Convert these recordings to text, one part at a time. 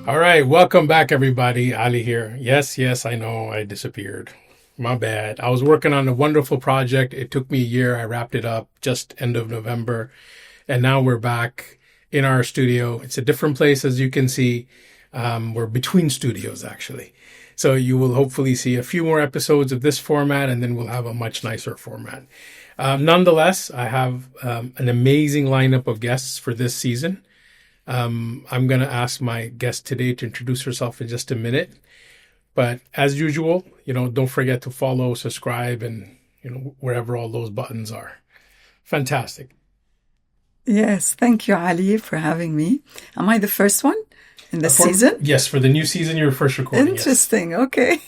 All right, welcome back, everybody. Ali here. Yes, I know I disappeared. My bad. I was working on a wonderful project. It took me a year. I wrapped it up just end of November. And now we're back in our studio. It's a different place, as you can see. We're between studios, actually. So you will hopefully see a few more episodes of this format, and then we'll have a much nicer format. Nonetheless, I have an amazing lineup of guests for this season. I'm going to ask my guest today to introduce herself in just a minute. But as usual, don't forget to follow, subscribe, and, wherever all those buttons are. Fantastic. Yes, thank you, Ali, for having me. Am I the first one in the season? Yes, for the new season, you're first recording. Interesting. Yes. Okay.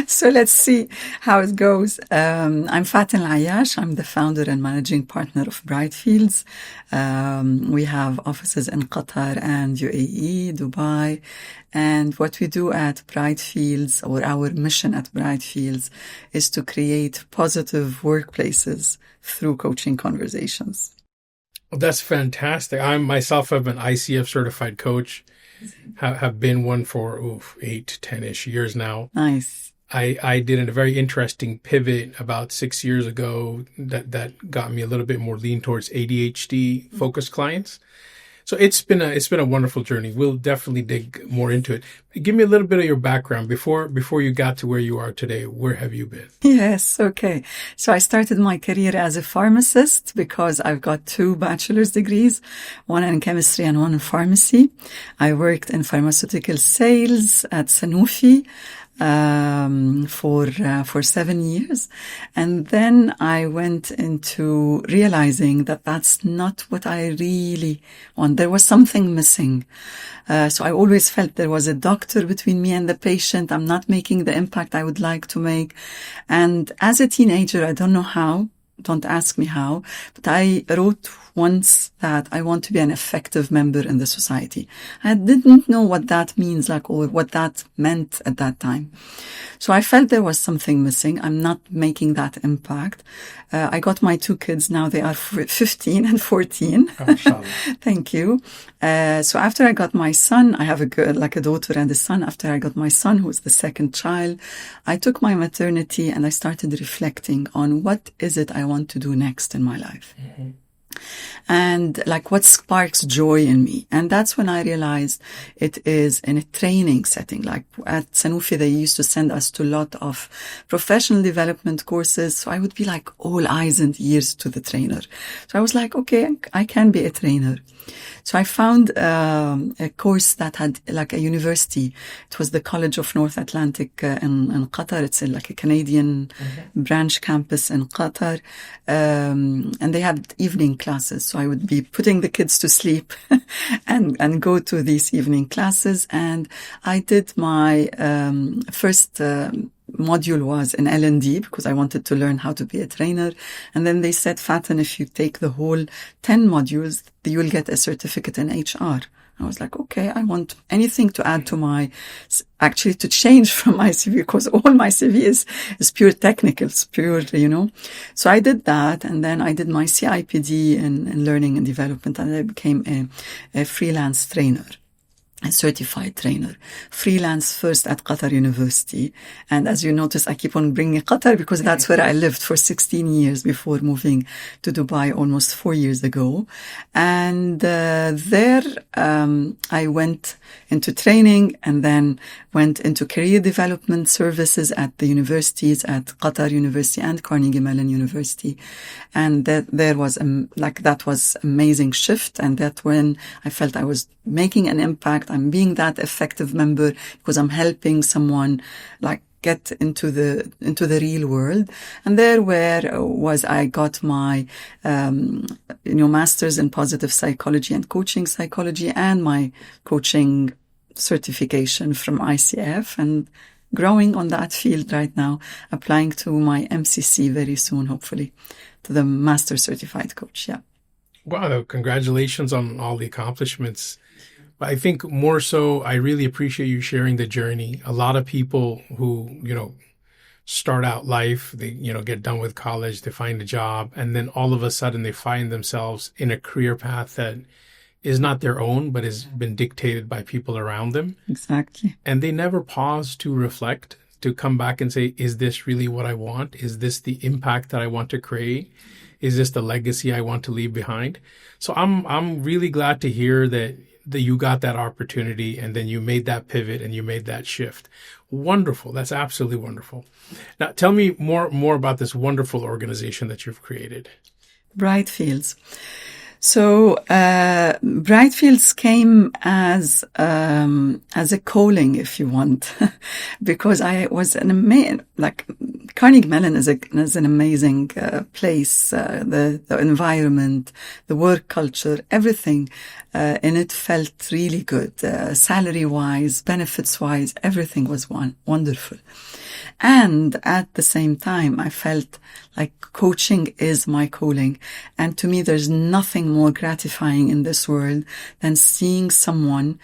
So let's see how it goes. I'm Faten El Ayache. I'm the founder and managing partner of Brightfields. We have offices in Qatar and UAE, Dubai. And what we do at Brightfields, or our mission at Brightfields, is to create positive workplaces through coaching conversations. That's fantastic. I myself have an ICF certified coach. Have been one for 8 to 10-ish years now. Nice. I did a very interesting pivot about 6 years ago that got me a little bit more lean towards ADHD focused clients. So it's been a wonderful journey. We'll definitely dig more into it. Give me a little bit of your background before you got to where you are today. Where have you been? Yes. Okay. So I started my career as a pharmacist because I've got 2 bachelor's degrees, one in chemistry and one in pharmacy. I worked in pharmaceutical sales at Sanofi for 7 years. And then I went into realizing that that's not what I really want. There was something missing. So I always felt there was a doctor between me and the patient. I'm not making the impact I would like to make. And as a teenager, I don't know how. Don't ask me how, but I wrote once that I want to be an effective member in the society. I didn't know what that means, or what that meant at that time. So I felt there was something missing. I'm not making that impact. I got my 2 kids now. They are 15 and 14. Thank you. So after I got my son, I have a daughter and a son. After I got my son, who was the second child, I took my maternity and I started reflecting on what is it I want to do next in my life. Mm-hmm. And what sparks joy in me. And that's when I realized it is in a training setting. Like at Sanofi, they used to send us to a lot of professional development courses. So I would be all eyes and ears to the trainer. So I was okay, I can be a trainer. So I found a course that had a university. It was the College of North Atlantic in Qatar. It's a Canadian branch campus in Qatar. And they had evening classes. So I would be putting the kids to sleep and go to these evening classes. And I did my first module was in L&D because I wanted to learn how to be a trainer. And then they said, Faten, if you take the whole 10 modules, you will get a certificate in HR. I was okay, I want anything to add to to change from my CV, because all my CV is pure technical, it's pure, So I did that, and then I did my CIPD in learning and development, and I became a freelance trainer. A certified trainer, freelance first at Qatar University. And as you notice, I keep on bringing Qatar because that's where I lived for 16 years before moving to Dubai almost 4 years ago. And there I went into training and then went into career development services at the universities, at Qatar University and Carnegie Mellon University. And that was amazing shift. And that when I felt I was making an impact, I'm being that effective member because I'm helping someone get into the real world. And there I got my, master's in positive psychology and coaching psychology and my coaching certification from ICF, and growing on that field right now, applying to my MCC very soon, hopefully, to the master certified coach. Yeah. Wow. Congratulations on all the accomplishments. But I think more so, I really appreciate you sharing the journey. A lot of people who, start out life, they, get done with college, they find a job, and then all of a sudden they find themselves in a career path that is not their own, but has been dictated by people around them. Exactly. And they never pause to reflect, to come back and say, is this really what I want? Is this the impact that I want to create? Is this the legacy I want to leave behind? So I'm really glad to hear that you got that opportunity and then you made that pivot and you made that shift. Wonderful. That's absolutely wonderful. Now tell me more about this wonderful organization that you've created. Brightfields. So Brightfields came as a calling, if you want, because I was Carnegie Mellon is an amazing place. The environment, the work culture, everything in it felt really good. Salary wise, benefits wise, everything was wonderful. And at the same time, I felt like coaching is my calling. And to me, there's nothing more gratifying in this world than seeing someone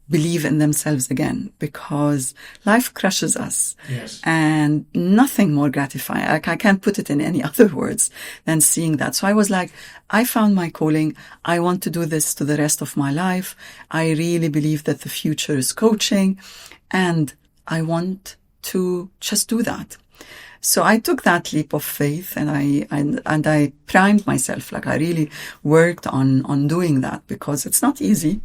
believe in themselves again, because life crushes us. Yes. And nothing more gratifying. I can't put it in any other words than seeing that. So I was like, I found my calling. I want to do this to the rest of my life. I really believe that the future is coaching, and I want to just do that. So I took that leap of faith and I primed myself. Like I really worked on doing that, because it's not easy,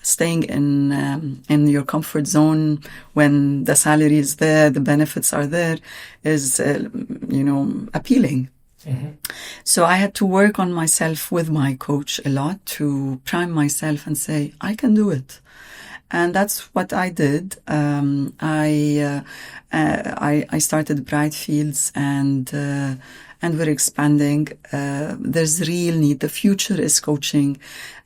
staying in your comfort zone when the salary is there, the benefits are there, is, appealing. Mm-hmm. So I had to work on myself with my coach a lot to prime myself and say, I can do it. And that's what I did. I started Brightfields and we're expanding. There's real need. The future is coaching.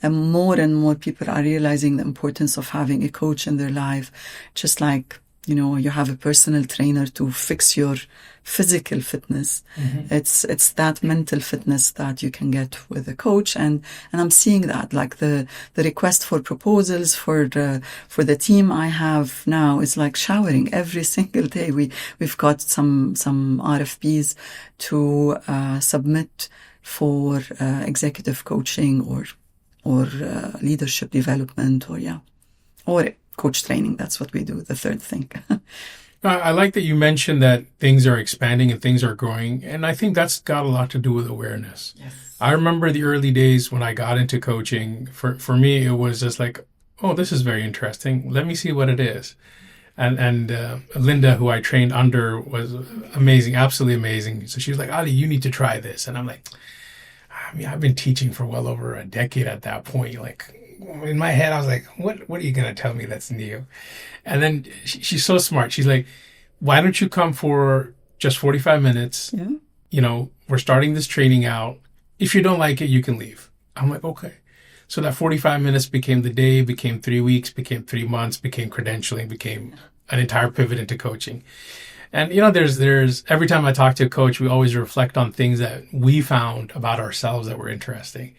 And more people are realizing the importance of having a coach in their life. Just like, you have a personal trainer to fix your physical fitness. Mm-hmm. It's that mental fitness that you can get with a coach. And I'm seeing that, like the request for proposals for the team I have now is like showering every single day. We've got some RFPs to submit for executive coaching or leadership development or coach training. That's what we do. The third thing. I like that you mentioned that things are expanding and things are growing. And I think that's got a lot to do with awareness. Yes. I remember the early days when I got into coaching. For me, it was just like, oh, this is very interesting. Let me see what it is. And Linda, who I trained under, was amazing, absolutely amazing. So she was like, Ali, you need to try this. And I'm like, I've been teaching for well over a decade at that point. Like, in my head, I was like, what are you going to tell me that's new? And then she's so smart. She's like, why don't you come for just 45 minutes? Yeah. We're starting this training out. If you don't like it, you can leave. I'm like, okay. So that 45 minutes became the day, became 3 weeks, became 3 months, became credentialing, became an entire pivot into coaching. And, there's every time I talk to a coach, we always reflect on things that we found about ourselves that were interesting.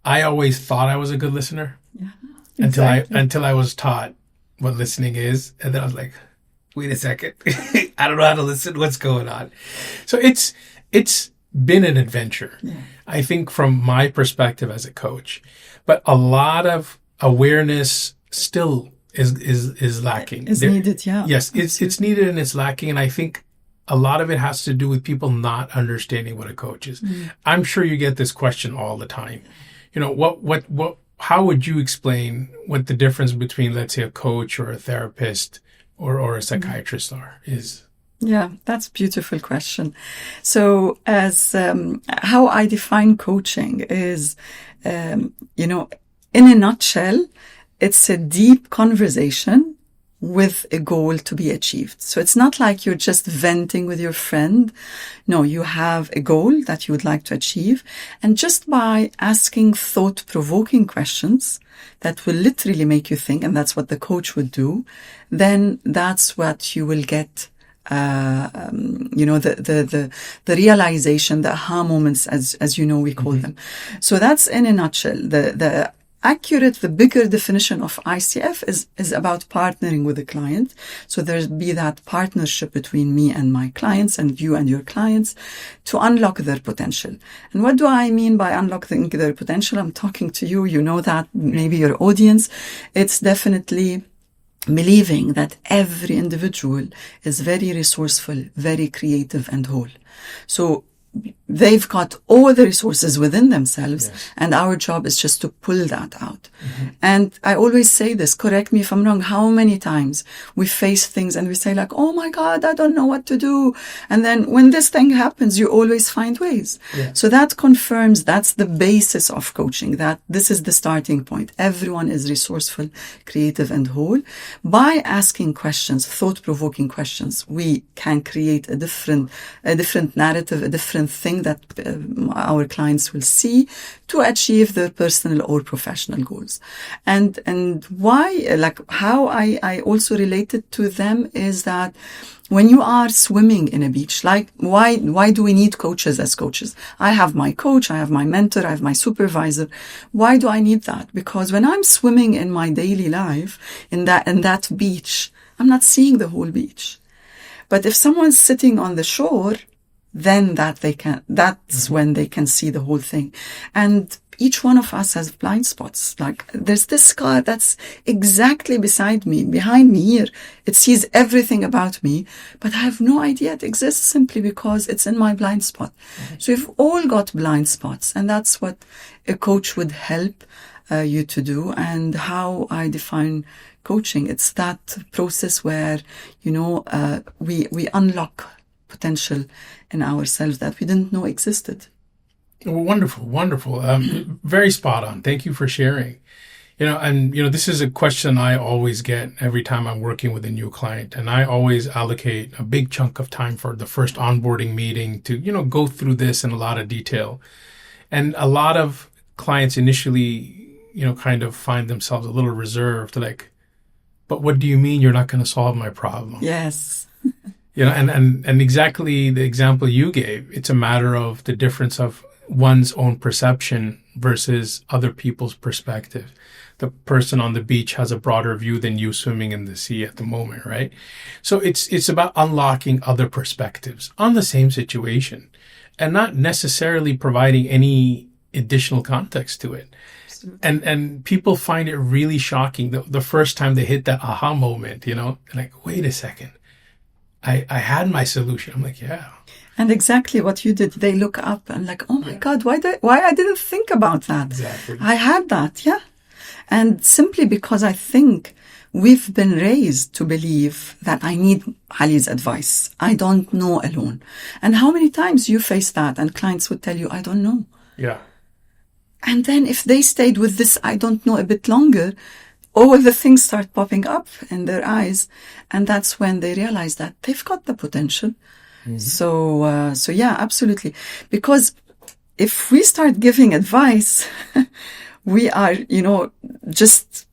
I always thought I was a good listener. Yeah, exactly. until I was taught what listening is. And then I was like, wait a second. I don't know how to listen. What's going on? So it's been an adventure, yeah. I think, from my perspective as a coach. But a lot of awareness still is lacking. Is needed, yeah. Yes, it's needed and it's lacking. And I think a lot of it has to do with people not understanding what a coach is. Mm. I'm sure you get this question all the time. How would you explain what the difference between, let's say, a coach or a therapist or a psychiatrist is? Yeah, that's a beautiful question. So as how I define coaching is, in a nutshell, it's a deep conversation with a goal to be achieved. So it's not like you're just venting with your friend. No, you have a goal that you would like to achieve. And just by asking thought-provoking questions that will literally make you think, and that's what the coach would do, then that's what you will get. The realization, the aha moments, as we call them. So that's in a nutshell, the accurate, the bigger definition of ICF is about partnering with the client. So there'll be that partnership between me and my clients and you and your clients to unlock their potential. And what do I mean by unlocking their potential? I'm talking to you, you know that, maybe your audience. It's definitely believing that every individual is very resourceful, very creative and whole. So they've got all the resources within themselves, yes, and our job is just to pull that out. Mm-hmm. And I always say this, correct me if I'm wrong, how many times we face things and we say like, oh my God, I don't know what to do. And then when this thing happens, you always find ways. Yeah. So that confirms that's the basis of coaching, that this is the starting point. Everyone is resourceful, creative and whole. By asking questions, thought-provoking questions, we can create a different narrative, a different thing that our clients will see to achieve their personal or professional goals. And why, like how I also related to them is that when you are swimming in a beach, like why do we need coaches as coaches? I have my coach, I have my mentor, I have my supervisor. Why do I need that? Because when I'm swimming in my daily life in that beach, I'm not seeing the whole beach. But if someone's sitting on the shore, then that's when they can see the whole thing. And each one of us has blind spots. Like there's this car that's exactly behind me here. It sees everything about me, but I have no idea it exists simply because it's in my blind spot. Mm-hmm. So we've all got blind spots, and that's what a coach would help you to do. And how I define coaching, it's that process where, we unlock potential in ourselves that we didn't know existed. Wonderful. Very spot on. Thank you for sharing. This is a question I always get every time I'm working with a new client, and I always allocate a big chunk of time for the first onboarding meeting to, go through this in a lot of detail. And a lot of clients initially, kind of find themselves a little reserved, like, but what do you mean you're not going to solve my problem? Yes. And exactly the example you gave, it's a matter of the difference of one's own perception versus other people's perspective. The person on the beach has a broader view than you swimming in the sea at the moment, right? So it's about unlocking other perspectives on the same situation and not necessarily providing any additional context to it. And people find it really shocking the first time they hit that aha moment, like, wait a second. I had my solution. I'm like, yeah. And exactly what you did. They look up and like, oh my God, why I didn't think about that? Exactly. I had that, yeah. And simply because I think we've been raised to believe that I need Ali's advice. I don't know alone. And how many times you face that and clients would tell you, I don't know. Yeah. And then if they stayed with this, I don't know, a bit longer, all the things start popping up in their eyes. And that's when they realize that they've got the potential. Mm-hmm. So yeah, absolutely. Because if we start giving advice, we are, just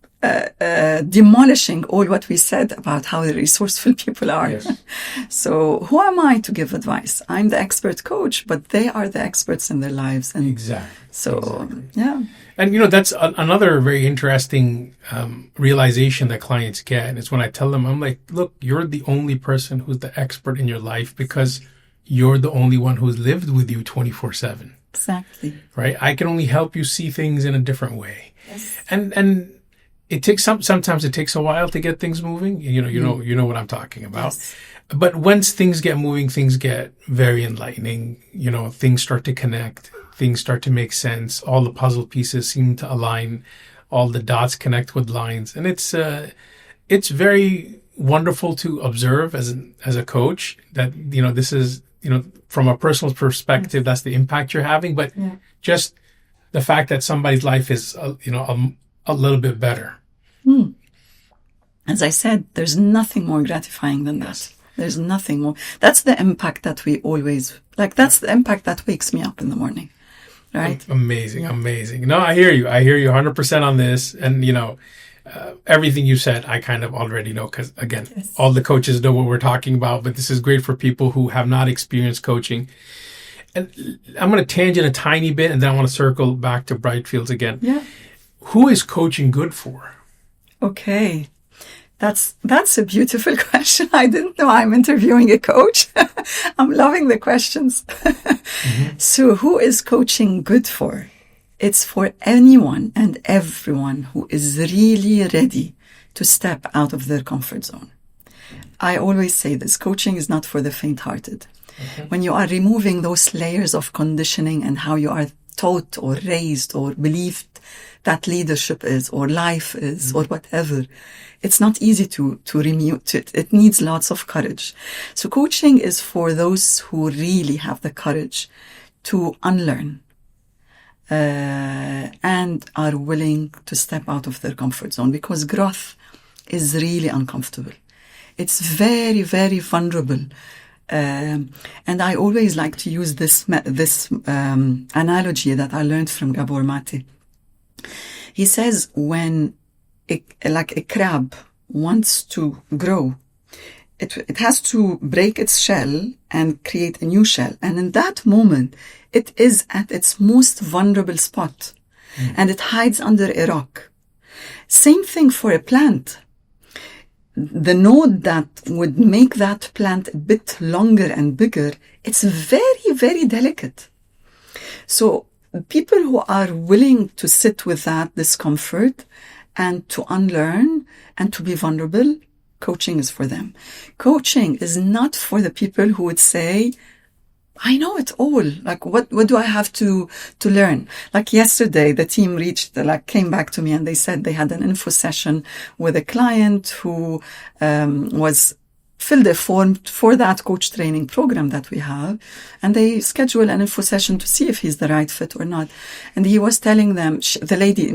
demolishing all what we said about how resourceful people are. Yes. So who am I to give advice? I'm the expert coach, but they are the experts in their lives. And exactly. Yeah. And, that's another very interesting realization that clients get is when I tell them, I'm like, look, you're the only person who's the expert in your life because you're the only one who's lived with you 24/7. Exactly. Right? I can only help you see things in a different way. Yes. And it takes sometimes it takes a while to get things moving. You know what I'm talking about. Yes. But once things get moving, things get very enlightening. Things start to connect. Things start to make sense. All the puzzle pieces seem to align. All the dots connect with lines, and it's very wonderful to observe as a coach that this is from a personal perspective, that's the impact you're having. But just the fact that somebody's life is a little bit better. As I said, there's nothing more gratifying than that. There's nothing more. That's the impact that we always like. That's the impact that wakes me up in the morning. Right. Amazing. No, I hear you 100% on this. And, everything you said, I kind of already know because, again, yes, all the coaches know what we're talking about. But this is great for people who have not experienced coaching. And I'm going to tangent a tiny bit, and then I want to circle back to Brightfields again. Yeah. who is coaching good for? Okay. That's a beautiful question. I didn't know I'm interviewing a coach. I'm loving the questions. So who is coaching good for? It's for anyone and everyone who is really ready to step out of their comfort zone. I always say this, coaching is not for the faint-hearted. When you are removing those layers of conditioning and how you are taught or raised or believed that leadership is or life is or whatever, it's not easy to remove it. It needs lots of courage. So coaching is for those who really have the courage to unlearn and are willing to step out of their comfort zone, because growth is really uncomfortable. It's very, very vulnerable. And I always like to use this analogy that I learned from Gabor Mate. He says when like a crab wants to grow, it has to break its shell and create a new shell. And in that moment, it is at its most vulnerable spot and it hides under a rock. Same thing for a plant. The node that would make that plant a bit longer and bigger, it's very, very delicate. So people who are willing to sit with that discomfort and to unlearn and to be vulnerable, coaching is for them. Coaching is not for the people who would say, I know it all. Like, what do I have to learn? Like yesterday, the team came back to me and they said they had an info session with a client who, was filled a form for that coach training program that we have. And they scheduled an info session to see if he's the right fit or not. And he was telling them, the lady,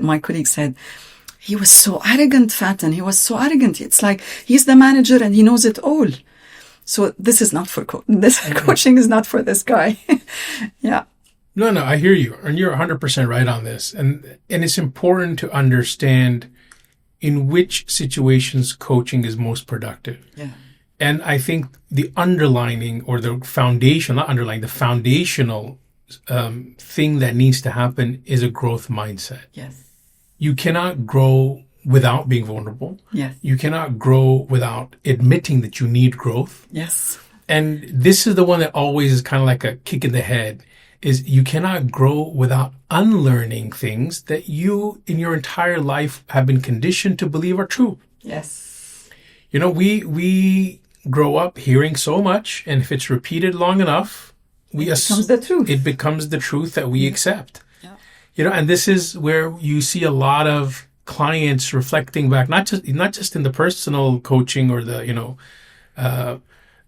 my colleague said, he was so arrogant, Faten. He was so arrogant. It's like he's the manager and he knows it all. So this is not for coaching is not for this guy. Yeah. No, I hear you. And you're 100% right on this. And it's important to understand in which situations coaching is most productive. Yeah. And I think the underlining or the foundational thing that needs to happen is a growth mindset. Yes. You cannot grow without being vulnerable. Yes. You cannot grow without admitting that you need growth. Yes. And this is the one that always is kind of like a kick in the head, is you cannot grow without unlearning things that you in your entire life have been conditioned to believe are true. Yes. You know, we grow up hearing so much, and if it's repeated long enough, it becomes the truth. It becomes the truth that we accept. Yeah. You know, and this is where you see a lot of clients reflecting back, not just in the personal coaching or the,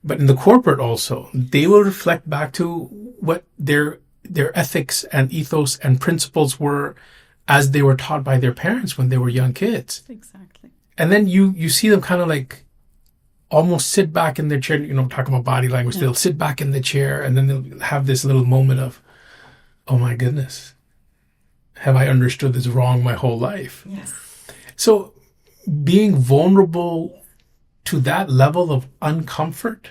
but in the corporate also. They will reflect back to what their ethics and ethos and principles were as they were taught by their parents when they were young kids. Exactly. And then you see them kind of like almost sit back in their chair, talking about body language. Yeah. They'll sit back in the chair and then they'll have this little moment of, oh my goodness, have I understood this wrong my whole life? Yes. So being vulnerable to that level of uncomfort,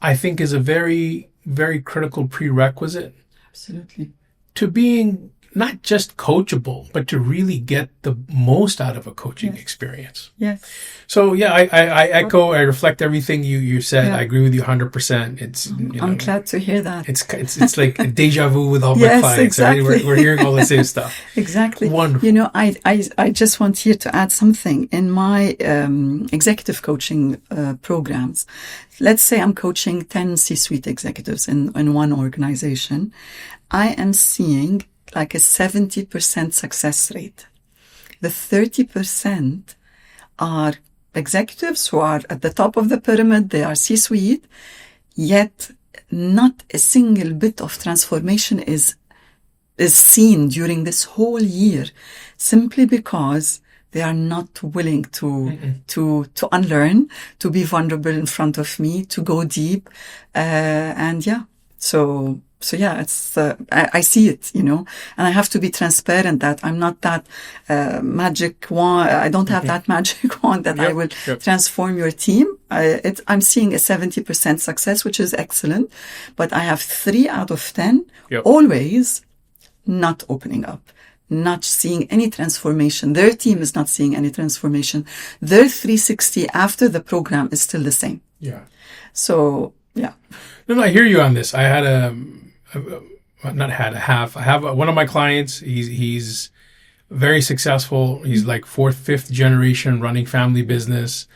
I think is a very, very critical prerequisite. Absolutely. To being not just coachable, but to really get the most out of a coaching experience. Yes. So yeah, I echo, I reflect everything you said. Yeah. I agree with you 100%. It's I'm glad to hear that. It's like a deja vu with all my clients. Exactly. Right? We're hearing all the same stuff. Exactly. Wonderful. I just want here to add something. In my executive coaching programs, let's say I'm coaching 10 C-suite executives in one organization. I am seeing like a 70% success rate. The 30% are executives who are at the top of the pyramid. They are C-suite, yet not a single bit of transformation is seen during this whole year, simply because they are not willing to unlearn, to be vulnerable in front of me, to go deep, So yeah, it's I see it, and I have to be transparent that I'm not that magic wand. I don't have that magic wand that I will transform your team. I'm seeing a 70% success, which is excellent, but I have 3 out of 10 always not opening up, not seeing any transformation. Their team is not seeing any transformation. Their 360 after the program is still the same. Yeah. So, yeah. No, I hear you on this. I have one of my clients. He's very successful. He's like fourth, fifth generation running family business.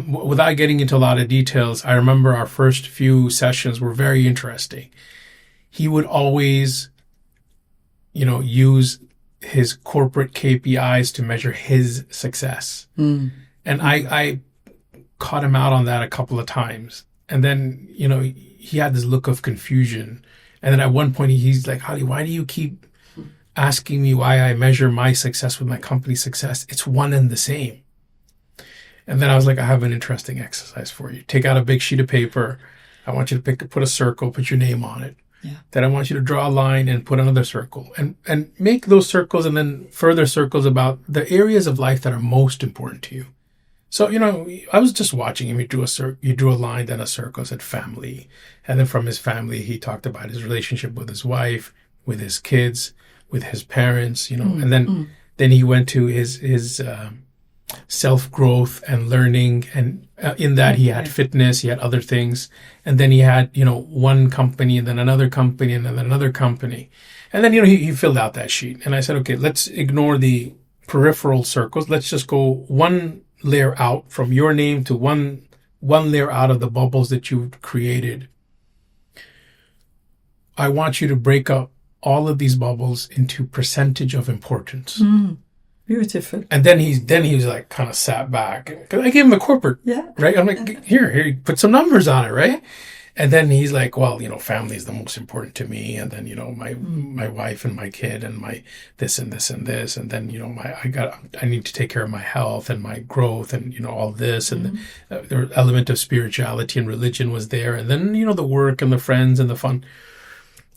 Without getting into a lot of details, I remember our first few sessions were very interesting. He would always, use his corporate KPIs to measure his success. And I caught him out on that a couple of times. And then, he had this look of confusion. And then at one point he's like, Ali, why do you keep asking me why I measure my success with my company's success? It's one and the same. And then I was like, I have an interesting exercise for you. Take out a big sheet of paper. I want you to put a circle, put your name on it. Yeah. Then I want you to draw a line and put another circle and make those circles and then further circles about the areas of life that are most important to you. So, I was just watching him. He drew a line, then a circle, said family. And then from his family, he talked about his relationship with his wife, with his kids, with his parents, and then he went to his self-growth and learning. And in that he had fitness, he had other things. And then he had, one company and then another company and then another company. And then, he filled out that sheet. And I said, okay, let's ignore the peripheral circles. Let's just go one layer out from your name to one layer out of the bubbles that you've created. I want you to break up all of these bubbles into percentage of importance. Beautiful. And then he was like kind of sat back because I gave him a corporate, right? I'm like, here, put some numbers on it, right? And then he's like, well, family is the most important to me. And then, my wife and my kid and my this and this and this. And then, I need to take care of my health and my growth and, all this. And the element of spirituality and religion was there. And then, the work and the friends and the fun.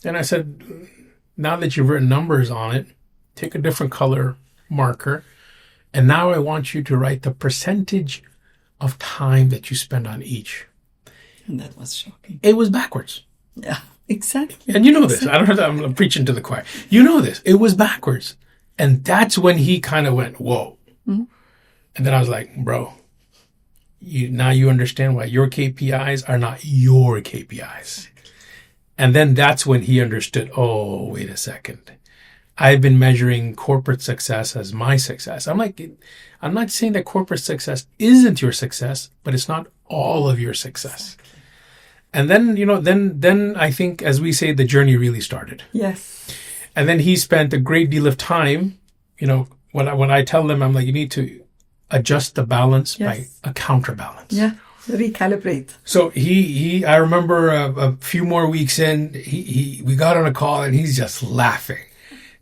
And I said, now that you've written numbers on it, take a different color marker. And now I want you to write the percentage of time that you spend on each. And that was shocking. It was backwards. Yeah, exactly. And this. I don't know that I'm preaching to the choir. This. It was backwards. And that's when he kind of went, whoa. And then I was like, bro, now you understand why your KPIs are not your KPIs. And then that's when he understood, oh, wait a second. I've been measuring corporate success as my success. I'm not saying that corporate success isn't your success, but it's not all of your success. Exactly. And then, then I think, as we say, the journey really started. Yes. And then he spent a great deal of time, when I tell them, I'm like, you need to adjust the balance by a counterbalance. Yeah. Recalibrate. So I remember a few more weeks in, we got on a call and he's just laughing.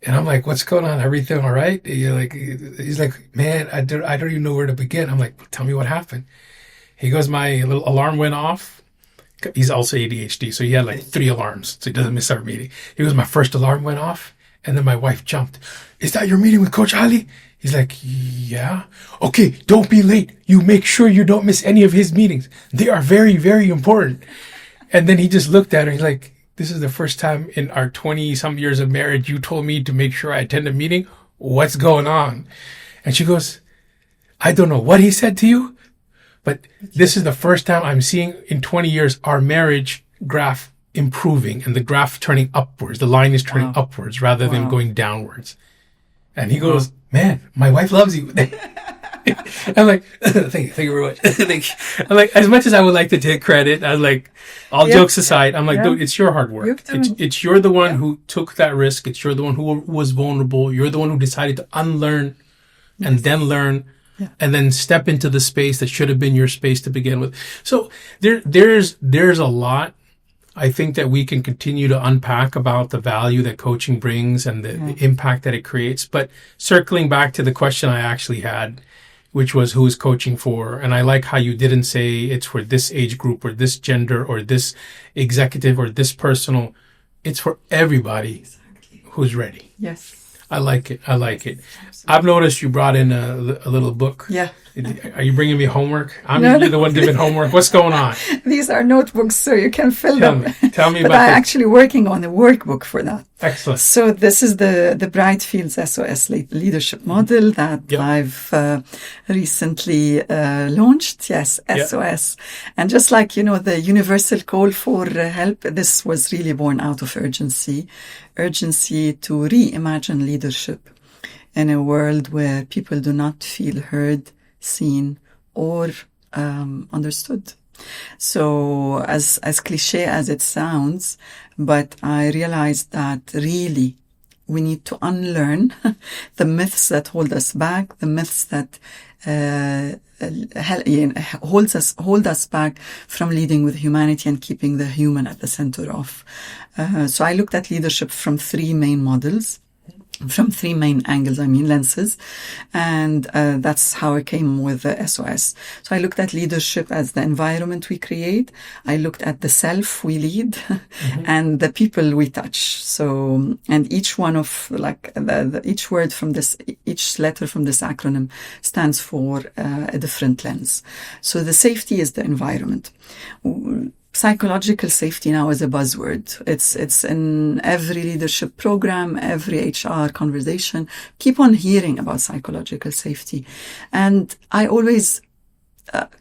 And I'm like, what's going on? Everything all right? He's like, man, I don't even know where to begin. I'm like, tell me what happened. He goes, my little alarm went off. He's also ADHD, so he had like 3 alarms, so he doesn't miss our meeting. He goes, my first alarm went off, and then my wife jumped. Is that your meeting with Coach Ali? He's like, yeah. Okay, don't be late. You make sure you don't miss any of his meetings. They are very, very important. And then he just looked at her. He's like, this is the first time in our 20-some years of marriage you told me to make sure I attend a meeting. What's going on? And she goes, I don't know what he said to you, but this is the first time I'm seeing in 20 years our marriage graph improving and the graph turning upwards. The line is turning upwards rather than going downwards. And he goes, man, my wife loves you. I'm like, thank you very much. I'm like, as much as I would like to take credit, I was like, all jokes aside, I'm like, dude, it's your hard work. You're the one who took that risk. You're the one who was vulnerable. You're the one who decided to unlearn and then learn. And then step into the space that should have been your space to begin with. So there's a lot, I think, that we can continue to unpack about the value that coaching brings and the impact that it creates. But circling back to the question I actually had, which was who is coaching for? And I like how you didn't say it's for this age group or this gender or this executive or this personal. It's for everybody who's ready. Yes. I like it. I've noticed you brought in a little book. Yeah. Are you bringing me homework? I'm No, usually no. the one giving homework. What's going on? These are notebooks, so you can fill Tell them. me. Tell me But about I'm this. actually working on a workbook for that. Excellent. So this is the Brightfields SOS Leadership Model that Yep. I've recently launched. Yes, Yep. SOS. And just like, the universal call for help, this was really born out of urgency to reimagine leadership in a world where people do not feel heard, seen, or understood. So as cliche as it sounds, but I realized that really we need to unlearn the myths that hold us back, the myths that hold us back from leading with humanity and keeping the human at the center of. So I looked at leadership from three main models. From three main angles, lenses. And that's how I came with the SOS. So I looked at leadership as the environment we create. I looked at the self we lead and the people we touch. So, and each one of each word from this, each letter from this acronym stands for a different lens. So the safety is the environment. Psychological safety now is a buzzword. It's in every leadership program, every HR conversation. Keep on hearing about psychological safety. And I always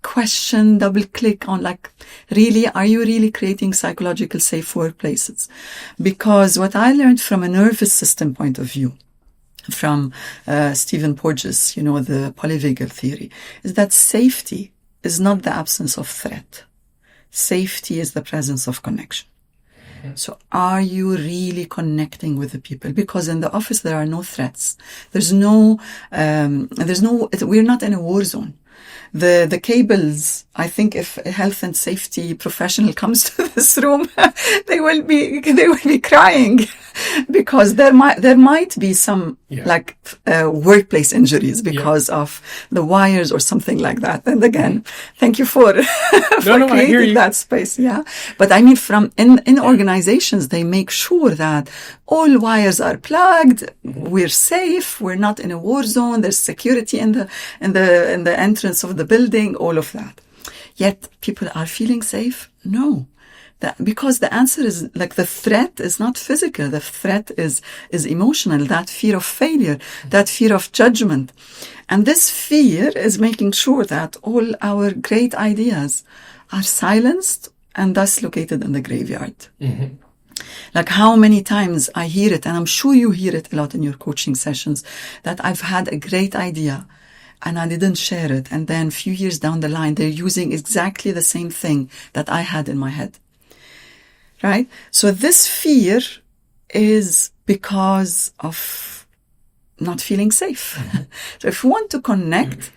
question, double click on really, are you really creating psychological safe workplaces? Because what I learned from a nervous system point of view, from Stephen Porges, the polyvagal theory, is that safety is not the absence of threat. Safety is the presence of connection. So are you really connecting with the people? Because in the office, there are no threats. We're not in a war zone. The cables, I think if a health and safety professional comes to this room, they will be crying because there might be some workplace injuries because of the wires or something like that. And again, thank you for creating that space. Yeah. But from in organizations, they make sure that all wires are plugged. We're safe. We're not in a war zone. There's security in the entrance of the building, all of that. Yet people are feeling safe? No. Because the answer is the threat is not physical. The threat is emotional. That fear of failure, that fear of judgment. And this fear is making sure that all our great ideas are silenced and thus located in the graveyard. Mm-hmm. How many times I hear it, and I'm sure you hear it a lot in your coaching sessions, that I've had a great idea and I didn't share it. And then a few years down the line, they're using exactly the same thing that I had in my head. Right? So this fear is because of not feeling safe. Mm-hmm. So if you want to connect,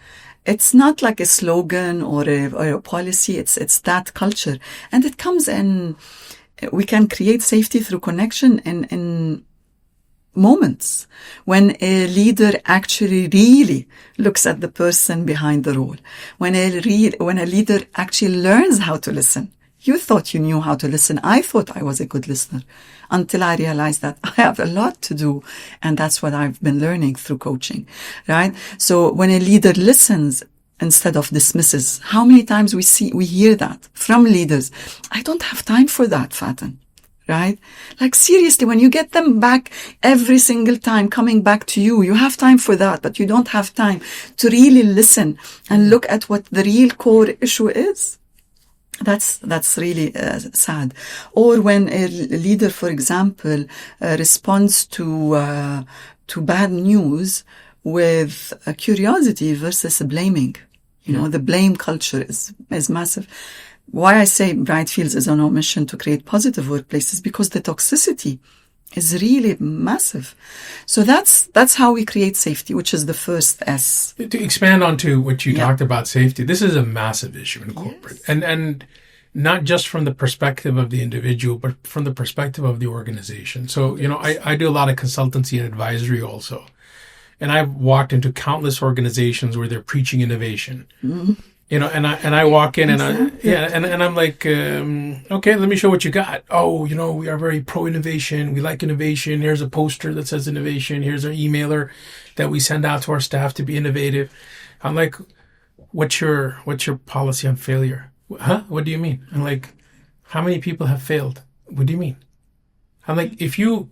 it's not like a slogan or a policy. It's that culture. And it comes in, we can create safety through connection in moments when a leader actually really looks at the person behind the role. When a leader actually learns how to listen. You thought you knew how to listen. I thought I was a good listener until I realized that I have a lot to do. And that's what I've been learning through coaching, right? So when a leader listens instead of dismisses, how many times we hear that from leaders? I don't have time for that, Faten. Right? Seriously, when you get them back every single time coming back to you, you have time for that, but you don't have time to really listen and look at what the real core issue is. That's really sad. Or when a leader, for example, responds to bad news with a curiosity versus a blaming. The blame culture is massive. Why I say Brightfields is on our mission to create positive workplaces, because the toxicity is really massive. So that's how we create safety, which is the first S. To expand onto what you talked about, safety, this is a massive issue in corporate. Yes. And not just from the perspective of the individual, but from the perspective of the organization. So, I do a lot of consultancy and advisory also. And I've walked into countless organizations where they're preaching innovation. Mm-hmm. And I walk in and I'm like, okay, let me show what you got. Oh, we are very pro innovation. We like innovation. Here's a poster that says innovation. Here's our emailer that we send out to our staff to be innovative. I'm like, what's your policy on failure? Huh? What do you mean? I'm like, how many people have failed? What do you mean? I'm like, if you,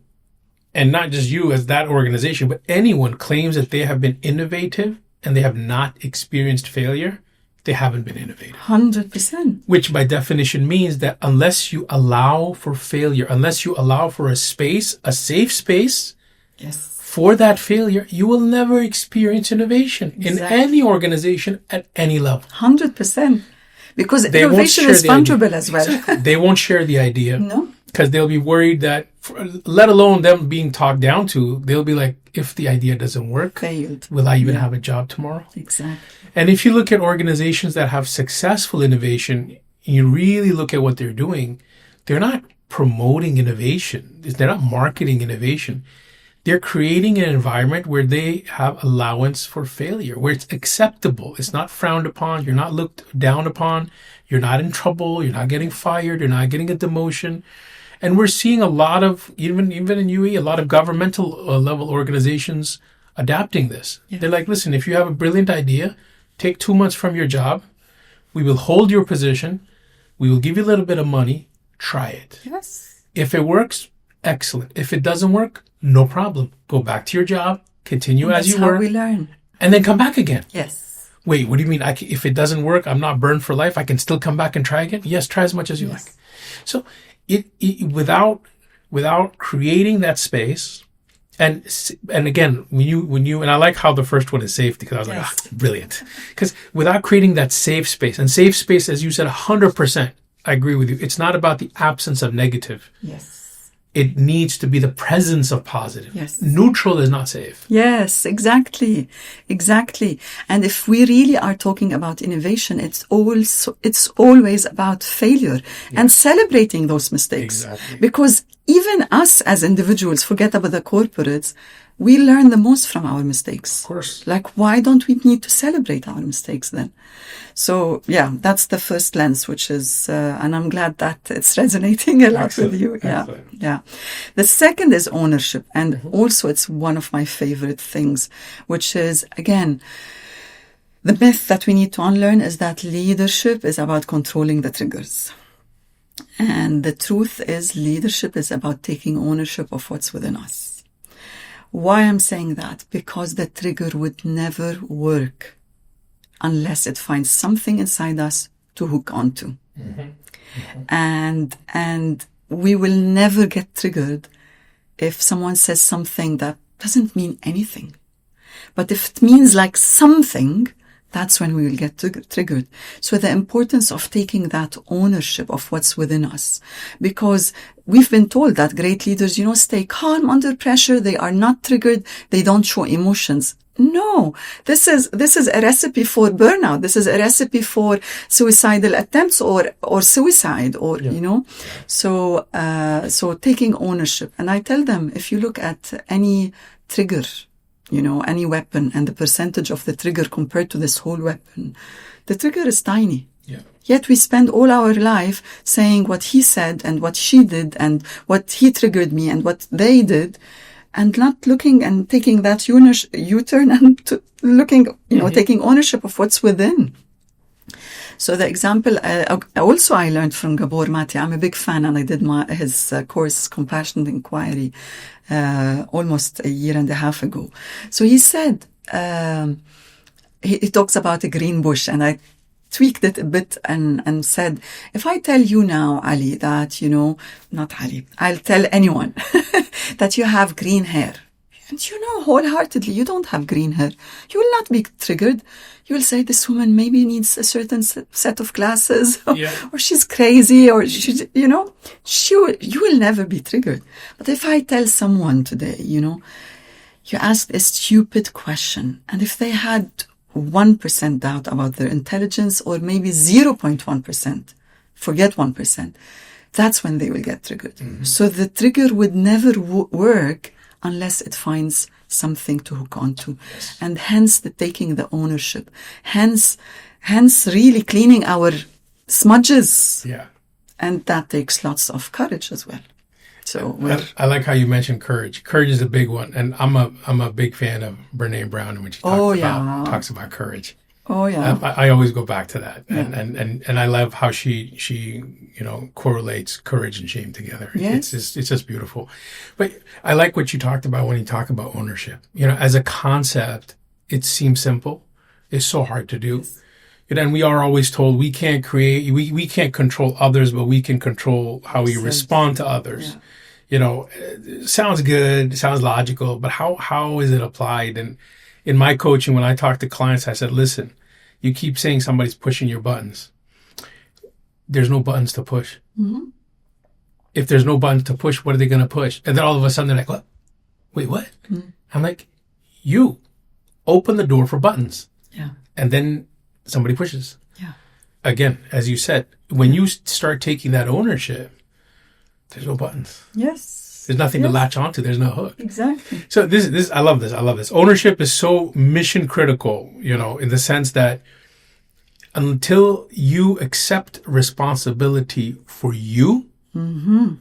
and not just you as that organization, but anyone claims that they have been innovative and they have not experienced failure, they haven't been innovative. 100%. Which by definition means that unless you allow for failure, unless you allow for a space, a safe space, Yes. for that failure, you will never experience innovation in Exactly. any organization at any level. 100%. Because They won't innovation share is the idea. fungible as well. Exactly. They won't share the idea. No? Because they'll be worried that, let alone them being talked down to, they'll be like, if the idea doesn't work, Failed. will I even have a job tomorrow? Exactly. And if you look at organizations that have successful innovation, you really look at what they're doing, they're not promoting innovation. They're not marketing innovation. They're creating an environment where they have allowance for failure, where it's acceptable. It's not frowned upon. You're not looked down upon. You're not in trouble. You're not getting fired. You're not getting a demotion. And we're seeing a lot of, even in UAE, a lot of governmental level organizations adapting this. Yeah. They're like, listen, if you have a brilliant idea, take 2 months from your job. We will hold your position. We will give you a little bit of money. Try it. Yes. If it works, excellent. If it doesn't work, no problem. Go back to your job, continue as you That's how were, we learn. and then come back again. Yes. Wait, what do you mean? If it doesn't work, I'm not burned for life. I can still come back and try again? Yes, try as much as you Yes. like. So without creating that space, and again, when you and I like how the first one is safety, because I was Yes. like, brilliant. Because without creating that safe space, and safe space, as you said, 100%, I agree with you. It's not about the absence of negative. Yes. It needs to be the presence of positive. Yes. Neutral is not safe. Yes, exactly. Exactly. And if we really are talking about innovation, it's always about failure and celebrating those mistakes. Exactly. Because even us as individuals, forget about the corporates, we learn the most from our mistakes. Of course. Like, why don't we need to celebrate our mistakes then? So, yeah, that's the first lens, which is, and I'm glad that it's resonating a lot Excellent. with you. Yeah. Excellent. Yeah. The second is ownership. And also it's one of my favorite things, which is, again, the myth that we need to unlearn is that leadership is about controlling the triggers. And the truth is leadership is about taking ownership of what's within us. Why I'm saying that? Because the trigger would never work unless it finds something inside us to hook onto. And we will never get triggered if someone says something that doesn't mean anything. But if it means like something, that's when we will get triggered. So the importance of taking that ownership of what's within us, because we've been told that great leaders, stay calm under pressure. They are not triggered. They don't show emotions. No, this is a recipe for burnout. This is a recipe for suicidal attempts or suicide or, So taking ownership. And I tell them, if you look at any trigger, any weapon and the percentage of the trigger compared to this whole weapon, the trigger is tiny. Yeah. Yet we spend all our life saying what he said and what she did and what he triggered me and what they did, and not looking and taking that U-turn and looking, taking ownership of what's within. So the example, also I learned from Gabor Mate. I'm a big fan, and I did his course, Compassionate Inquiry, almost a year and a half ago. So he said, he talks about a green bush, and I tweaked it a bit and said, if I tell you now, Ali, that, not Ali, I'll tell anyone that you have green hair. And wholeheartedly, you don't have green hair. You will not be triggered. You will say, this woman maybe needs a certain set of glasses, or she's crazy, or you will never be triggered. But if I tell someone today, you asked a stupid question, and if they had 1% doubt about their intelligence, or maybe 0.1%, forget 1%, that's when they will get triggered. Mm-hmm. So the trigger would never work unless it finds something to hook onto. Yes. And hence taking the ownership. Hence really cleaning our smudges. Yeah. And that takes lots of courage as well. So I like how you mentioned courage. Courage is a big one. And I'm a big fan of Brené Brown when she talks about courage. Oh, yeah. I always go back to that. Yeah. And I love how she correlates courage and shame together. Yes. It's just beautiful. But I like what you talked about when you talk about ownership. As a concept, it seems simple. It's so hard to do. Yes. And we are always told we can't control others, but we can control how we respond to others. Yeah. Sounds good, sounds logical, but how is it applied? And in my coaching, when I talk to clients, I said, listen, you keep saying somebody's pushing your buttons. There's no buttons to push. Mm-hmm. If there's no buttons to push, what are they going to push? And then all of a sudden they're like, what? Wait, what? Mm-hmm. I'm like, you open the door for buttons. Yeah. And then somebody pushes. Yeah. Again, as you said, when you start taking that ownership, there's no buttons. Yes. There's nothing to latch onto. There's no hook. Exactly. So this I love this. Ownership is so mission critical, in the sense that until you accept responsibility for you, mm-hmm.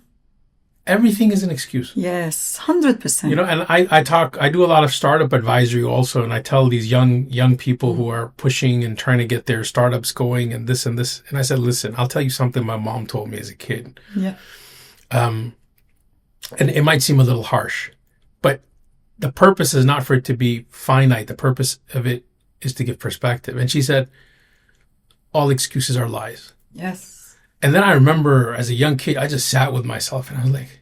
everything is an excuse. Yes, 100%. And I do a lot of startup advisory also, and I tell these young people who are pushing and trying to get their startups going and this. And I said, listen, I'll tell you something my mom told me as a kid. Yeah. And it might seem a little harsh, but the purpose is not for it to be finite. The purpose of it is to give perspective. And she said, all excuses are lies. Yes. And then I remember as a young kid, I just sat with myself and I was like,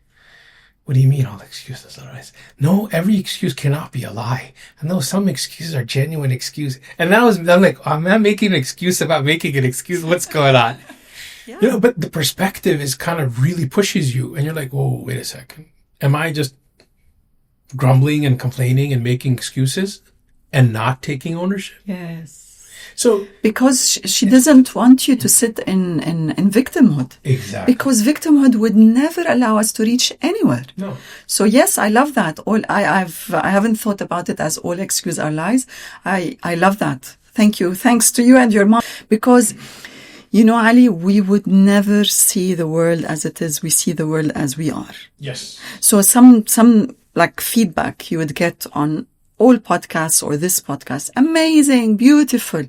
what do you mean all excuses are lies? No, every excuse cannot be a lie. And though some excuses are genuine excuses. And I'm like, I'm not making an excuse about making an excuse. What's going on? Yeah. But the perspective is kind of really pushes you. And you're like, whoa, wait a second. Am I just grumbling and complaining and making excuses and not taking ownership? Yes. So because she doesn't want you to sit in victimhood. Exactly. Because victimhood would never allow us to reach anywhere. No. So yes, I love that. I haven't thought about it as all excuses are lies. I love that. Thank you. Thanks to you and your mom. Because Ali, we would never see the world as it is. We see the world as we are. Yes. So some like feedback you would get on all podcasts or this podcast, amazing, beautiful.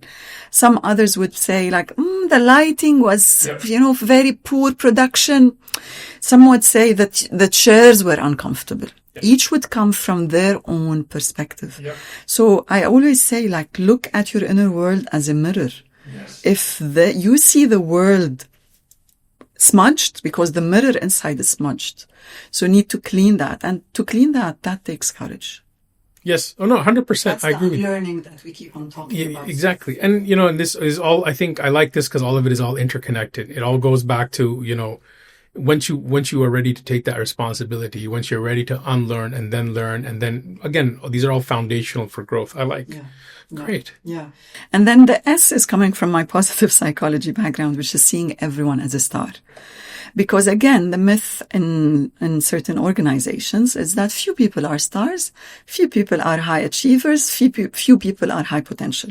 Some others would say like, the lighting was, very poor production. Some would say that the chairs were uncomfortable. Yep. Each would come from their own perspective. Yep. So I always say like, look at your inner world as a mirror. Yes. If you see the world smudged because the mirror inside is smudged. So you need to clean that. And to clean that takes courage. Yes. Oh, no, 100%. That's I agree with you. Learning that we keep on talking about. Exactly. And, and this is all, I think I like this because all of it is all interconnected. It all goes back to, once you are ready to take that responsibility, once you're ready to unlearn and then learn. And then again, these are all foundational for growth. I like. Yeah. Great. Yeah. And then the S is coming from my positive psychology background, which is seeing everyone as a star. Because again, the myth in certain organizations is that few people are stars, few people are high achievers, few people are high potential.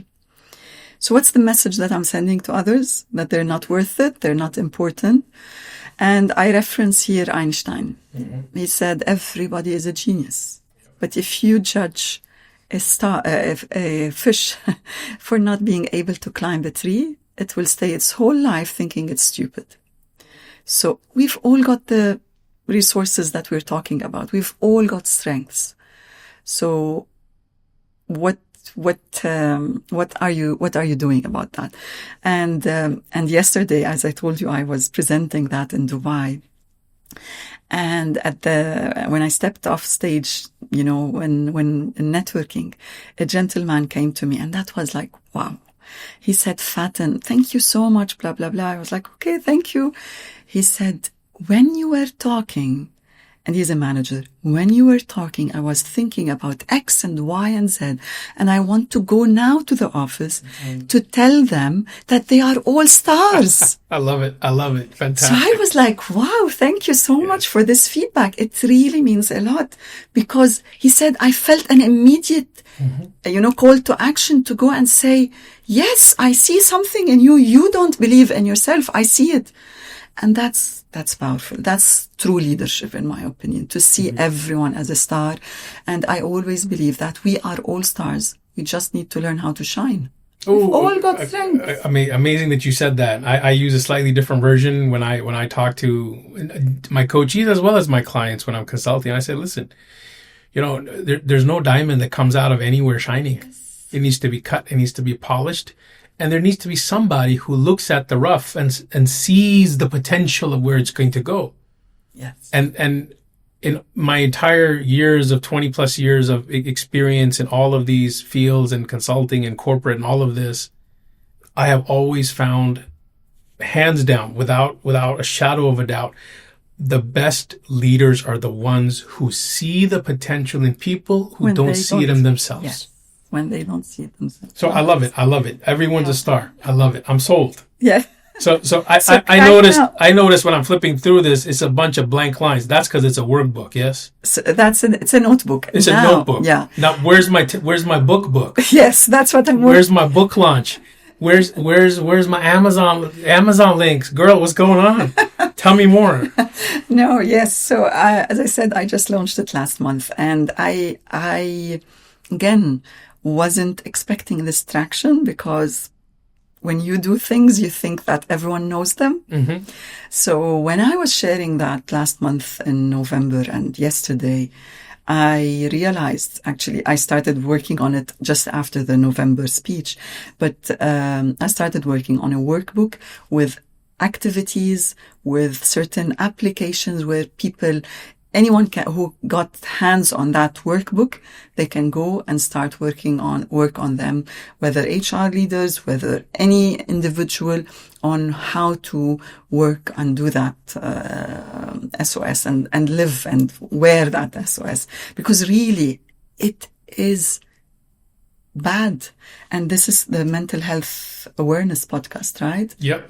So what's the message that I'm sending to others? That they're not worth it, they're not important. And I reference here Einstein. Mm-hmm. He said, everybody is a genius. But if you judge a fish for not being able to climb a tree, it will stay its whole life thinking it's stupid. So we've all got the resources that we're talking about. We've all got strengths. So what are you doing about that? And yesterday, as I told you, I was presenting that in Dubai. And when I stepped off stage, when in networking, a gentleman came to me and that was like, wow. He said, Faten, thank you so much, blah, blah, blah. I was like, okay, thank you. He said, when you were talking, and he's a manager, when you were talking, I was thinking about X and Y and Z, and I want to go now to the office to tell them that they are all stars. I love it. Fantastic. So I was like, wow, thank you so much for this feedback. It really means a lot because he said, I felt an immediate, call to action to go and say, yes, I see something in you. You don't believe in yourself. I see it. And that's powerful. That's true leadership, in my opinion, to see everyone as a star. And I always believe that we are all stars. We just need to learn how to shine. We've Oh, all got strengths. amazing that you said that. I use a slightly different version when I talk to my coachees as well as my clients when I'm consulting. I say, listen, there's no diamond that comes out of anywhere shining. It needs to be cut. It needs to be polished. And there needs to be somebody who looks at the rough and sees the potential of where it's going to go. Yes. And in my entire years of 20 plus years of experience in all of these fields and consulting and corporate and all of this, I have always found, hands down, without a shadow of a doubt, the best leaders are the ones who see the potential in people who don't see it in themselves. Yes. When they don't see it themselves. So I love it. I love it. Everyone's a star. I love it. I'm sold. Yeah. So I noticed when I'm flipping through this, it's a bunch of blank lines. That's because it's a workbook. Yes. So it's a notebook. It's a notebook. Yeah. Now where's my book? Yes, that's what I'm. Where's my book launch? Where's my Amazon links? Girl, what's going on? Tell me more. No. Yes. So as I said, I just launched it last month, and I again wasn't expecting this traction, because when you do things, you think that everyone knows them. Mm-hmm. So when I was sharing that last month in November and yesterday, I realized, actually, I started working on it just after the November speech, but I started working on a workbook with activities, with certain applications where anyone who got hands on that workbook, they can go and start work on them, whether HR leaders, whether any individual, on how to work and do that SOS and live and wear that SOS, because really it is bad. And this is the mental health awareness podcast, right? Yep.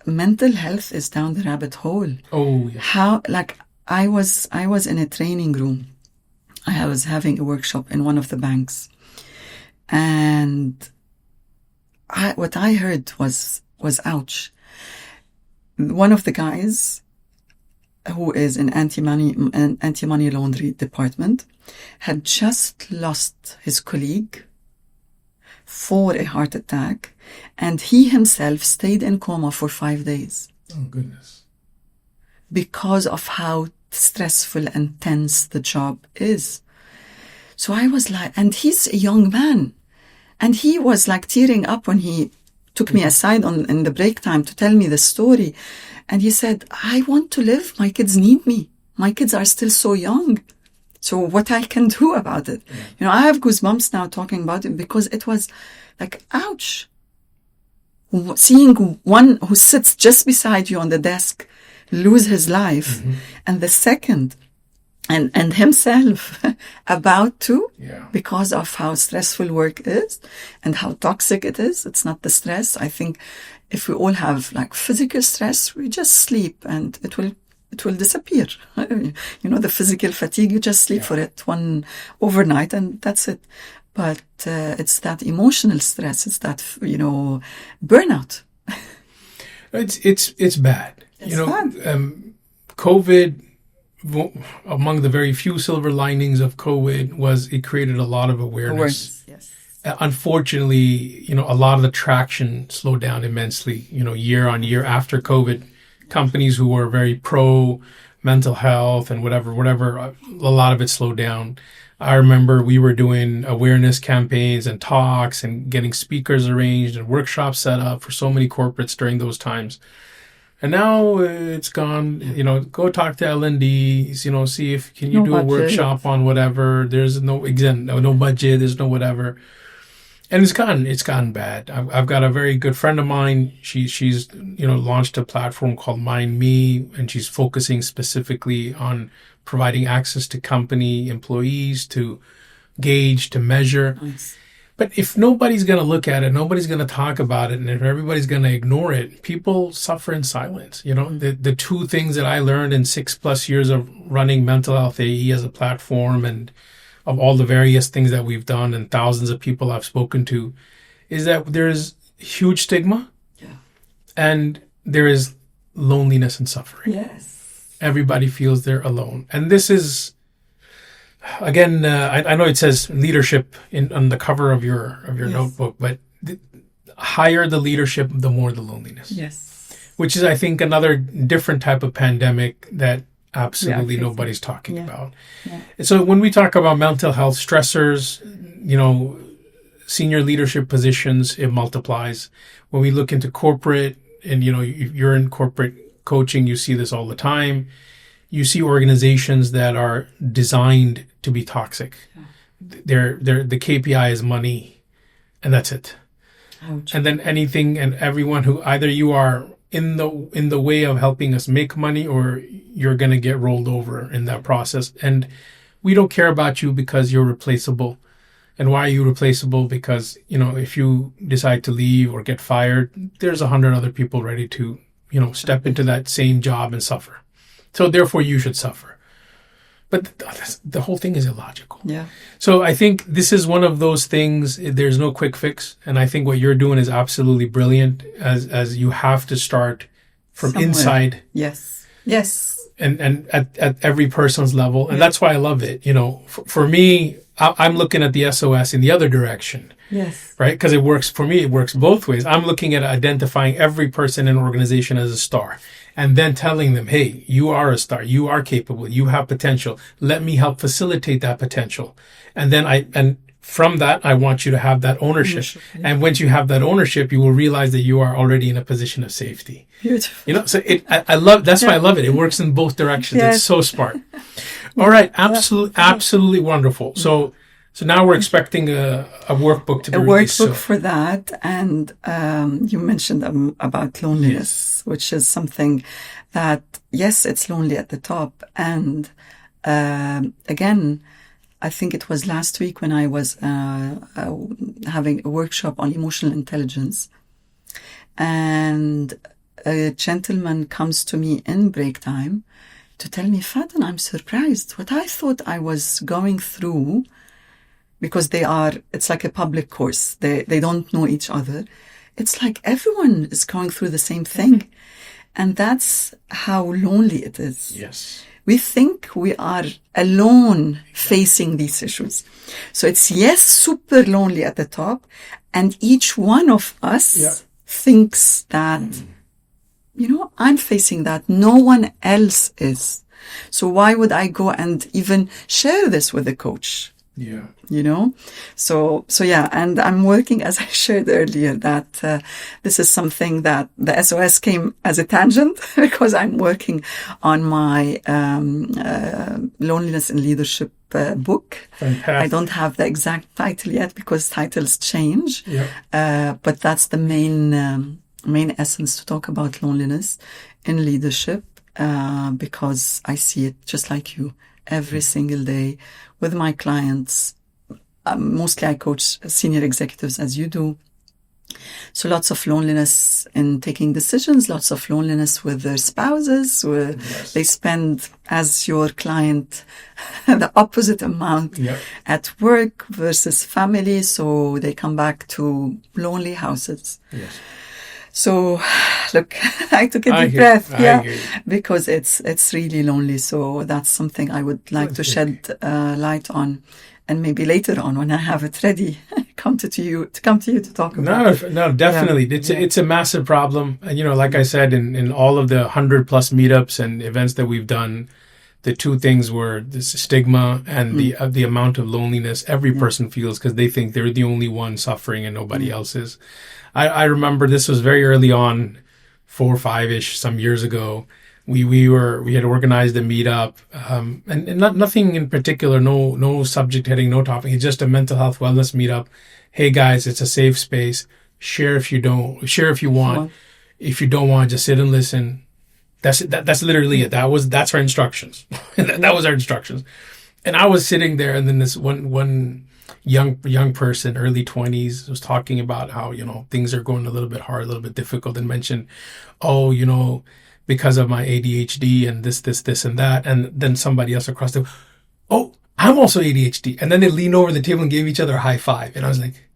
Mental health is down the rabbit hole. Oh, yeah. How, I was in a training room. I was having a workshop in one of the banks, and what I heard was ouch. One of the guys, who is in anti-money laundering department, had just lost his colleague for a heart attack, and he himself stayed in coma for 5 days. Oh, goodness. Because of how stressful and tense the job is. So I was like, and he's a young man, and he was like tearing up when he took me aside in the break time to tell me the story. And he said, I want to live. My kids need me. My kids are still so young. So what I can do about it? Yeah. I have goosebumps now talking about it, because it was like, ouch. Seeing one who sits just beside you on the desk lose his life, mm-hmm. and the second, and himself about to, because of how stressful work is and how toxic it is. It's not the stress. I think if we all have physical stress, we just sleep and it will disappear. The physical fatigue, you just sleep for it one overnight and that's it. But it's that emotional stress. It's that, burnout. It's bad. COVID, among the very few silver linings of COVID, was it created a lot of awareness. Yes. Unfortunately, a lot of the traction slowed down immensely, year on year after COVID. Companies who were very pro mental health and whatever, a lot of it slowed down. I remember we were doing awareness campaigns and talks and getting speakers arranged and workshops set up for so many corporates during those times. And now it's gone, go talk to L&D, see if, can you do a workshop on whatever. There's no budget, there's no whatever. And it's gotten bad. I've got a very good friend of mine. She's launched a platform called Mind Me, and she's focusing specifically on providing access to company employees to gauge, to measure. Nice. But if nobody's going to look at it, nobody's going to talk about it, and if everybody's going to ignore it, people suffer in silence. The two things that I learned in 6+ years of running Mental Health AE as a platform, and of all the various things that we've done and thousands of people I've spoken to, is that there's huge stigma, and there is loneliness and suffering. Yes. Everybody feels they're alone. And this is again, I know it says leadership on the cover of your Yes. notebook, but higher the leadership, the more the loneliness. Yes. Which is, I think, another different type of pandemic that absolutely facing. nobody's talking Yeah. about. Yeah. And so when we talk about mental health stressors, senior leadership positions, it multiplies. When we look into corporate, and if you're in corporate coaching, you see this all the time. You see organizations that are designed to be toxic. Yeah. The KPI is money, and that's it. Ouch. And then anything and everyone who either you are in the way of helping us make money, or you're going to get rolled over in that process. And we don't care about you because you're replaceable. And why are you replaceable? Because, if you decide to leave or get fired, there's 100 other people ready to, step into that same job and suffer. So therefore you should suffer. But the whole thing is illogical. Yeah. So I think this is one of those things, there's no quick fix. And I think what you're doing is absolutely brilliant, as you have to start from Somewhere. Inside. Yes. Yes. And at every person's level. And that's why I love it. For me, I'm looking at the SOS in the other direction. Yes. Right? Because it works for me. It works both ways. I'm looking at identifying every person in an organization as a star, and then telling them, hey, you are a star. You are capable. You have potential. Let me help facilitate that potential. And then from that, I want you to have that ownership. Yeah. And once you have that ownership, you will realize that you are already in a position of safety. Beautiful. So I love, that's why I love it. It works in both directions. Yes. It's so smart. All right. Absolutely wonderful. So now we're expecting a workbook to be released. A workbook for that. And you mentioned about loneliness, which is something that, yes, it's lonely at the top. And again, I think it was last week when I was having a workshop on emotional intelligence. And a gentleman comes to me in break time to tell me, Faten, I'm surprised. What I thought I was going through, because it's like a public course. They don't know each other. It's like everyone is going through the same thing. And that's how lonely it is. Yes. We think we are alone facing these issues. So it's, yes, super lonely at the top. And each one of us thinks that, I'm facing that. No one else is. So why would I go and even share this with a coach? Yeah. So yeah, and I'm working, as I shared earlier, that this is something that the SOS came as a tangent because I'm working on my loneliness in leadership book. Fantastic. I don't have the exact title yet because titles change. Yeah. But that's the main essence, to talk about loneliness in leadership, because I see it just like you every single day with my clients. Mostly I coach senior executives, as you do. So lots of loneliness in taking decisions, lots of loneliness with their spouses, where they spend, as your client, the opposite amount at work versus family. So they come back to lonely houses. Yes. So, look, I took a deep breath, because it's really lonely. So that's something I would like to shed light on, and maybe later on when I have it ready, come to you to talk about. No, definitely, it's a massive problem. And like I said, in all of the 100+ meetups and events that we've done, the two things were this stigma and the amount of loneliness every person feels because they think they're the only one suffering and nobody else is. I remember this was very early on, 4 or 5-ish, some years ago. We had organized a meetup, and nothing in particular, no subject heading, no topic. It's just a mental health wellness meetup. Hey guys, it's a safe space. Share if you want. If you don't want, just sit and listen. That's literally it. That's our instructions. that was our instructions. And I was sitting there, and then this one young person, early 20s, was talking about how, things are going a little bit hard, a little bit difficult, and mentioned, because of my ADHD and this and that. And then somebody else across the, oh, I'm also ADHD. And then they leaned over the table and gave each other a high five. And I was like,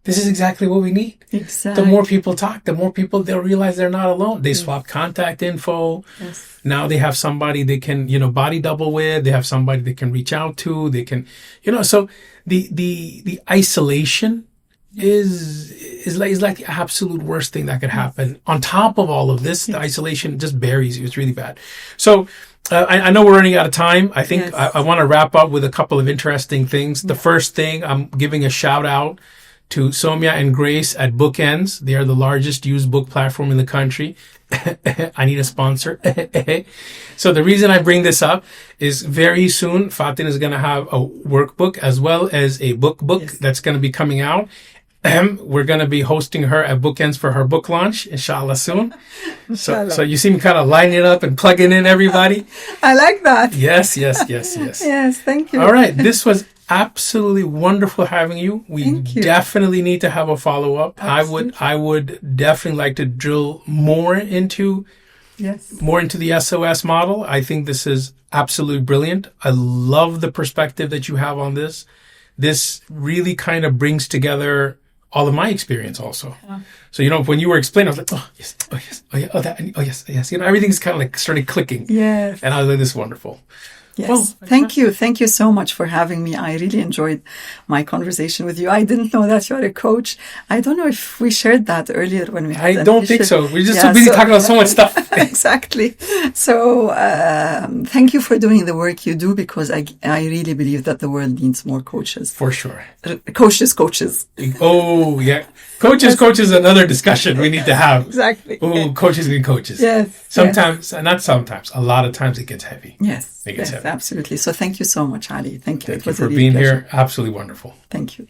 This is exactly what we need. Exactly. The more people talk, the more people, they'll realize they're not alone. They swap contact info. Yes. Now they have somebody they can, body double with. They have somebody they can reach out to. They can, so the isolation is like the absolute worst thing that could happen. On top of all of this, the isolation just buries you. It's really bad. So I know we're running out of time. I think I want to wrap up with a couple of interesting things. The first thing, I'm giving a shout out to Soumya and Grace at Bookends. They are the largest used book platform in the country. I need a sponsor. So the reason I bring this up is very soon, Faten is going to have a workbook as well as a book that's going to be coming out. We're going to be hosting her at Bookends for her book launch, inshallah, soon. So you see me kind of lining it up and plugging in everybody. I like that. Yes. Yes, thank you. All right. This was absolutely wonderful having you. We definitely need to have a follow-up. I would definitely like to drill more into the SOS model. I think this is absolutely brilliant. I love the perspective that you have on this. This really kind of brings together all of my experience also. So, when you were explaining, I was like, oh, yes, yes. Everything's kind of like started clicking. Yes. And I was like, this is wonderful. Yes. Well, thank you. Thank you so much for having me. I really enjoyed my conversation with you. I didn't know that you're a coach. I don't know if we shared that earlier when we had I don't think so. We're just so busy talking about so much stuff. Exactly. So thank you for doing the work you do, because I really believe that the world needs more coaches. For sure. Coaches. Oh, yeah. Coaches, another discussion we need to have. Exactly. Oh, coaches need coaches. Yes. Sometimes, not sometimes, a lot of times it gets heavy. Yes. It gets heavy. Absolutely. So thank you so much, Ali. Thank you. Thank you for being here. Absolutely wonderful. Thank you.